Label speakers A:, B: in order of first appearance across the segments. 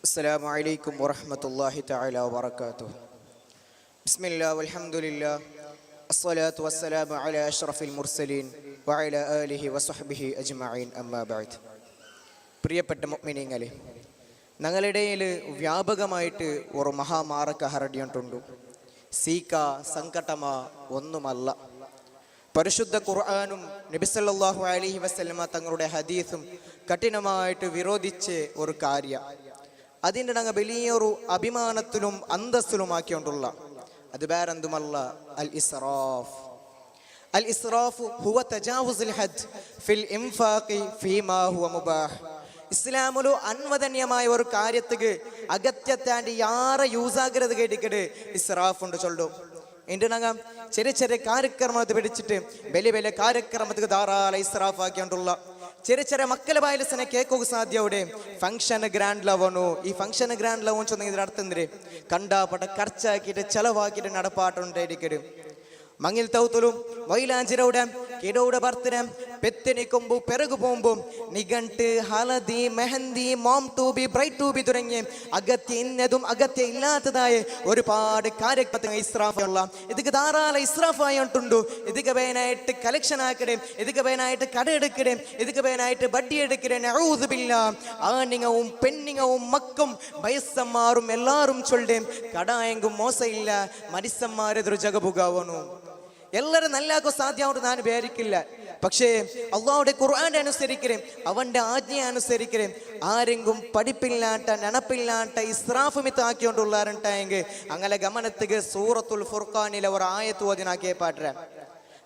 A: السلام عليكم ورحمة الله تعالى وبركاته. بسم الله والحمد لله الصلاة والسلام على أشرف المرسلين وعلى آله وصحبه أجمعين أما بعد. പ്രിയപ്പെട്ട മുഅ്മിനീങ്ങളെ, ഞങ്ങളിടയിൽ വ്യാപകമായിട്ട് ഒരു മഹാമാരക ഹരടിയിട്ടുണ്ടു. സീക്ക സംകടമ ഒന്നുമല്ല. പരിശുദ്ധ ഖുർആനും നബി സല്ലല്ലാഹു അലൈഹി വസല്ലമ തങ്ങളുടെ ഹദീസും കഠിനമായിട്ട് വിരോധിച്ച് ഒരു കാര്യം. അതിൻ്റെ ഞങ്ങൾ വലിയൊരു അഭിമാനത്തിലും അന്തസ്സിലുമാക്കിക്കൊണ്ടുള്ള അത് വേറെന്തുമല്ല, അൽ ഇസ്റാഫ്. അൽ ഇസ്റാഫ് ഹുവ തജാവുസുൽ ഹദ് ഫിൽ ഇൻഫാഖി ഫീമാ ഹുവ മുബാഹ്. ഇസ്ലാമിലു അൻവദന്യമായ ഒരു കാര്യത്തിക്ക് അഗത്യത്താണ്ട് യാറെ യൂസാകരുത് കേട്ടിക്കട് ഇസ്റാഫ് ഉണ്ട് ചൊല്ലും. എൻ്റെ ഞങ്ങൾ ചെറിയ ചെറിയ കാര്യക്രമത്തെ പിടിച്ചിട്ട് വലിയ വലിയ കാര്യക്രമത്തിക്ക് ധാരാളം ഇസ്റാഫ് ആക്കിക്കൊണ്ടുള്ള ചെറിയ ചെറിയ മക്കളെ ബായലസിനെ കേൾക്കുക സാധ്യവിടെ ഫംഗ്ഷൻ ഗ്രാൻഡ് ലവണു. ഈ ഫംഗ്ഷൻ ഗ്രാൻഡ് ലവൻ ചൊന്ന ഇതിൽ അർത്ഥം കണ്ടാപ്പട്ട ಖರ್ಚಾക്കിയിട്ട് ചെലവാക്കിയിട്ട് നടപ്പാട്ടുണ്ടായിരിക്കും. മങ്ങിൽ തൗത്തലും വൈലാഞ്ചിരവിടെ കിടയുടെ ബർത്തിനെ പെത്തിനിക്കുമ്പോ പിറകു പോകുമ്പോൾ നിഘണ്ട് haldi mehndi mom to be bride to be തുടങ്ങി അഗത്യ ഇന്നതും അഗത്യ ഇല്ലാത്തതായ ഒരുപാട് കാര്യങ്ങൾ ഇസ്രാഫുള്ള ഇതൊക്കെ ധാരാളം ഇസ്രാഫായിട്ടുണ്ടു. ഇതൊക്കെ വേനായിട്ട് കളക്ഷൻ ആക്കടേ, ഇതൊക്കെ വേനായിട്ട് കട എടുക്കടേ, ഇതൊക്കെ വേനായിട്ട് ബഡ്ഡി എടുക്കടേ. നഊദുബില്ലാ. ആണിങ്ങവും പെണ്ണിങ്ങവും മക്കും വയസ്സന്മാരും എല്ലാവരും ചൊല്ലേ കടായെങ്കും മോശമില്ല, മരിസന്മാരെതൊരു ജഗബുഗാവണു. എല്ലാവരും നല്ലാക്കോ സാധ്യമായിട്ട് ഞാൻ വിചാരിക്കില്ല. പക്ഷേ അള്ളാഹുടെ ഖുർആനെ അനുസരിക്കരേ, അവന്റെ ആജ്ഞ അനുസരിക്കരേ. ആരെങ്കും പഠിപ്പില്ലാട്ട നനപ്പില്ലാട്ട ഇസ്രാഫ് മിത്താക്കിക്കൊണ്ടുള്ളാരുണ്ടായെങ്കിൽ അങ്ങനെ ഗമനത്തിക്ക് സൂറത്തുൽ ഫുർഖാനിലെ ഒരു ആയത്ത് ഓതിനാക്കിയ പാട്ട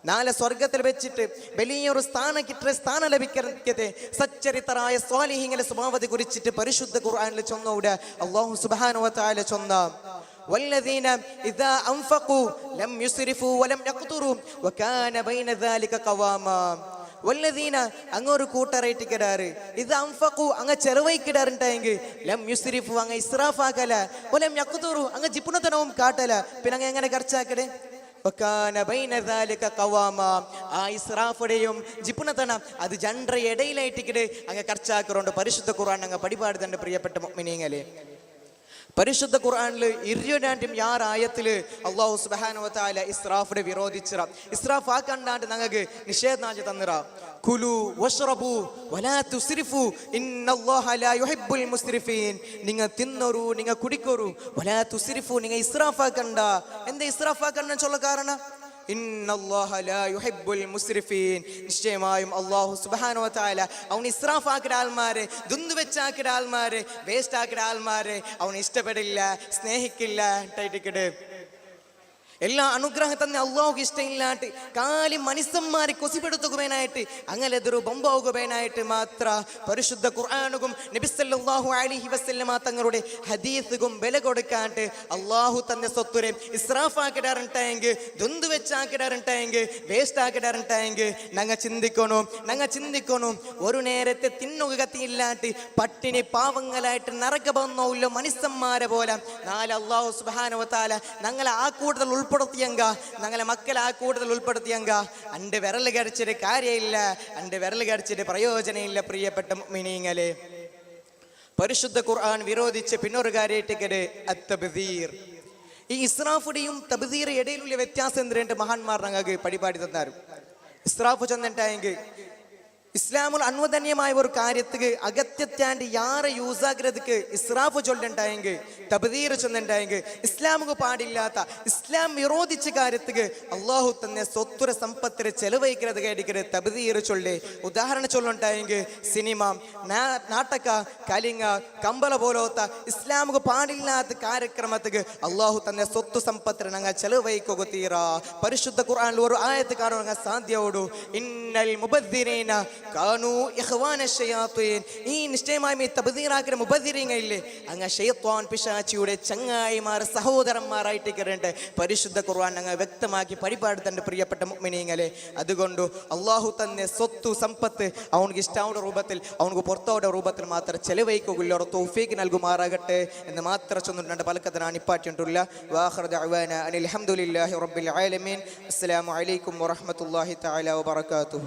A: നാളെ സ്വർഗത്തിൽ വെച്ചിട്ട് വലിയൊരു സ്ഥാനം ലഭിക്കത്തെ സച്ചരിതരായ സ്വാലിഹീങ്ങളെ സ്വഭാവത്തെ കുറിച്ചിട്ട് പരിശുദ്ധ ഖുർആനിൽ ചൊന്നൂടെ അല്ലാഹു സുബ്ഹാനഹു വ തആല ചൊന്ന والذين إذا أنفقوا لم يسرفوا ولم يقتروا وكان بين ذلك قواما. വല്ലദീന അങ്ങൊരു കൂട്ടറായിട്ടിടാറ് ഇത് അംഫഖു അങ്ങ് ചെലവഴിക്കിടാറുണ്ടായെങ്കിൽ ലം യുസ്രിഫു അങ്ങ് ഇസ്രാഫാക്കല വലം യഖ്തുറു അങ്ങ് ജിപ്പുണത്തനവും കാട്ടല. പിന്നെ അങ്ങ് എങ്ങനെ ഖർച്ചാക്കടേ? വകാന ബൈന ദാലിക ഖവാമ. ആ ഇസ്രാഫുടെയും ജിപ്പുണത്തനം അത് ജണ്ടറ ഇടയിലായിട്ടിക്കിട് അങ്ങ് ഖർച്ചാക്കുറുണ്ട്. പരിശുദ്ധ ഖുർആൻ അങ്ങ് പടിപാടുന്നുണ്ട്. പ്രിയപ്പെട്ട മുഅ്മിനീങ്ങളെ, പരിശുദ്ധ ഖുർആനിൽ 22 ആയത്തില് അല്ലാഹു സുബ്ഹാനഹു വ തആല ഇസ്രാഫിനെ വിരോധിച്ചിറ. ഇസ്രാഫ് ആക്കണ്ടാണ്ട് ഞങ്ങൾക്ക് നിഷേധാജ്ഞ തന്നിറ. കുലു വഷ്റബു വലാ തുസ്രിഫു ഇന്നല്ലാഹ ലാ യുഹിബ്ബുൽ മുസ്രിഫീൻ. നിങ്ങൾ തിന്നൊരു, നിങ്ങൾ കുടിക്കൊരു, വലാ തുസ്രിഫു നിങ്ങൾ ഇസ്രാഫ് ആക്കണ്ട. എന്താ ഇസ്രാഫ് ആക്കണ്ട ചൊല്ല കാരണം? ഇന്നല്ലാഹ ലാ യുഹിബ്ബുൽ മുസ്രിഫീൻ. നിശ്ചയമായും അല്ലാഹു സുബ്ഹാനഹു വ തആല അവൻ ഇസ്രാഫ് ആക്കിയ ആൾമാരെ, ദുന്തു വെച്ചാക്കിയ ആൾമാരെ, വേസ്റ്റ് ആക്കിയ ആൾമാരെ അവൻ ഇഷ്ടപ്പെടില്ല, സ്നേഹിക്കില്ല. എല്ലാ അനുഗ്രഹം തന്നെ അള്ളാഹുക്ക് ഇഷ്ടമില്ലാട്ട് കാലി മനുഷ്യന്മാരെ കൊസിപ്പെടുത്തുകയായിട്ട് അങ്ങനെ എതൊരു ബൊമ്പാവുകയായിട്ട് മാത്ര പരിശുദ്ധ ഖുർആനുകും നബി സല്ലല്ലാഹു അലൈഹി വസല്ലമ തങ്ങളുടെ ഹദീസുകും വില കൊടുക്കാണ്ട് അള്ളാഹു തന്നെ സ്വത്തുരെ ഇസ്രാഫ് ആക്കിടാറുണ്ടായെങ്കിൽ, ദുന്തു വെച്ചാക്കിടാറുണ്ടായെങ്കിൽ, വേസ്റ്റ് ആക്കിടാറുണ്ടായെങ്കിൽ ഞങ്ങൾ ചിന്തിക്കണം. ഒരു നേരത്തെ തിന്നുക കത്തിയില്ലാട്ട് പട്ടിണി പാവങ്ങളായിട്ട് നരക വന്നോല്ല മനുഷ്യന്മാരെ പോലെ നാല് അള്ളാഹു സുബ്ഹാനഹു വ തആല ഞങ്ങളെ ആ കൂടുതൽ ഉൾപ്പെടുത്തിയങ്ക, ഞങ്ങളെ മക്കളെ ആ കൂടുതൽ ഉൾപ്പെടുത്തിയങ്ക അണ്ട് വിരൽ കടിച്ചിട്ട് കാര്യമില്ല, അണ്ട് വിരൽ കടിച്ചിട്ട് പ്രയോജനമില്ല. പ്രിയപ്പെട്ട മുഅ്മിനീങ്ങളെ, പരിശുദ്ധ ഖുർആൻ വിരോധിച്ച് പിന്നൊരു കാര്യമായിട്ട് അത്തബ്ദീർ. ഈ ഇസ്രാഫുടെയും തബ്ദീർ ഇടയിലുള്ള വ്യത്യാസം എന്തിനുണ്ട് മഹാന്മാർ ഞങ്ങൾക്ക് പടിപാടി തന്നാരും. ഇസ്രാഫ് ചെന്നിട്ടായെങ്കിൽ ഇസ്ലാമുൽ അൻവദന്യമായ ഒരു കാര്യത്തിക്ക് അഗത്യത്താണ്ട് യാറെ യൂസാഗ്രതക്ക് ഇസ്രാഫ് ചൊല്ലുണ്ടായെങ്കിൽ, തബ്ദീർ ചൊല്ലുണ്ടായെങ്കിൽ, ഇസ്ലാമുക്ക് പാടില്ലാത്ത ഇസ്ലാം വിരോധിച്ച കാര്യത്തിക്ക് അള്ളാഹു തന്നെ സ്വത്തുര സമ്പത്തിനെ ചെലവഴിക്കുന്നത് കേട്ടിട്ട് തബ്ദീർ ചൊല്ലേ. ഉദാഹരണം ചൊല്ലുണ്ടായെങ്കിൽ സിനിമ, നാടക, കലിംഗ, കമ്പല പോലത്തെ ഇസ്ലാമുക്ക് പാടില്ലാത്ത കാര്യക്രമത്തിക്ക് അള്ളാഹു തന്നെ സ്വത്ത് സമ്പത്തിനെ ഞങ്ങൾ ചെലവഴിക്കുക തീറ. പരിശുദ്ധ ഖുർആനിൽ ഒരു ആയത്ത് കാണുക സാധ്യയോടു ഇന്നൽ മുബദ്ദിരീന കാനൂ ഇഖ്വാന ശയാത്തീൻ. ഈ നിശ്ചയമായും ഈ തബ്ദീറാക്കിയ മുബദ്ദിരീങ്ങളില്ലേ അങ്ങ് ശൈത്വാൻ പിശാചിയുടെ ചങ്ങായിമാർ, സഹോദരന്മാരായിട്ട് കയറേണ്ട പരിശുദ്ധ ഖുർആൻ അങ്ങ് വ്യക്തമാക്കി പരിപാടുന്നുണ്ട്. പ്രിയപ്പെട്ട മുഅ്മിനീങ്ങളെ, അതുകൊണ്ട് അള്ളാഹു തന്നെ സ്വത്ത് സമ്പത്ത് അവനക്ക് ഇഷ്ടാവുന്ന രൂപത്തിൽ, അവനക്ക് പുറത്തോടെ രൂപത്തിൽ മാത്രം ചെലവഴിക്കുകയില്ല. തൗഫീഖ് നൽകുമാറാകട്ടെ എന്ന് മാത്രം ചൊന്നിട്ടുണ്ട്. പലക്കത്തിനാണ് ഇപ്പാറ്റിട്ടുള്ള. വാഖിറു ദഅ്വാന അനിൽ ഹംദുലില്ലാഹി റബ്ബിൽ ആലമീൻ. അസ്സലാമു അലൈക്കും വറഹ്മത്തുള്ളാഹി തആല വബറകാതുഹു.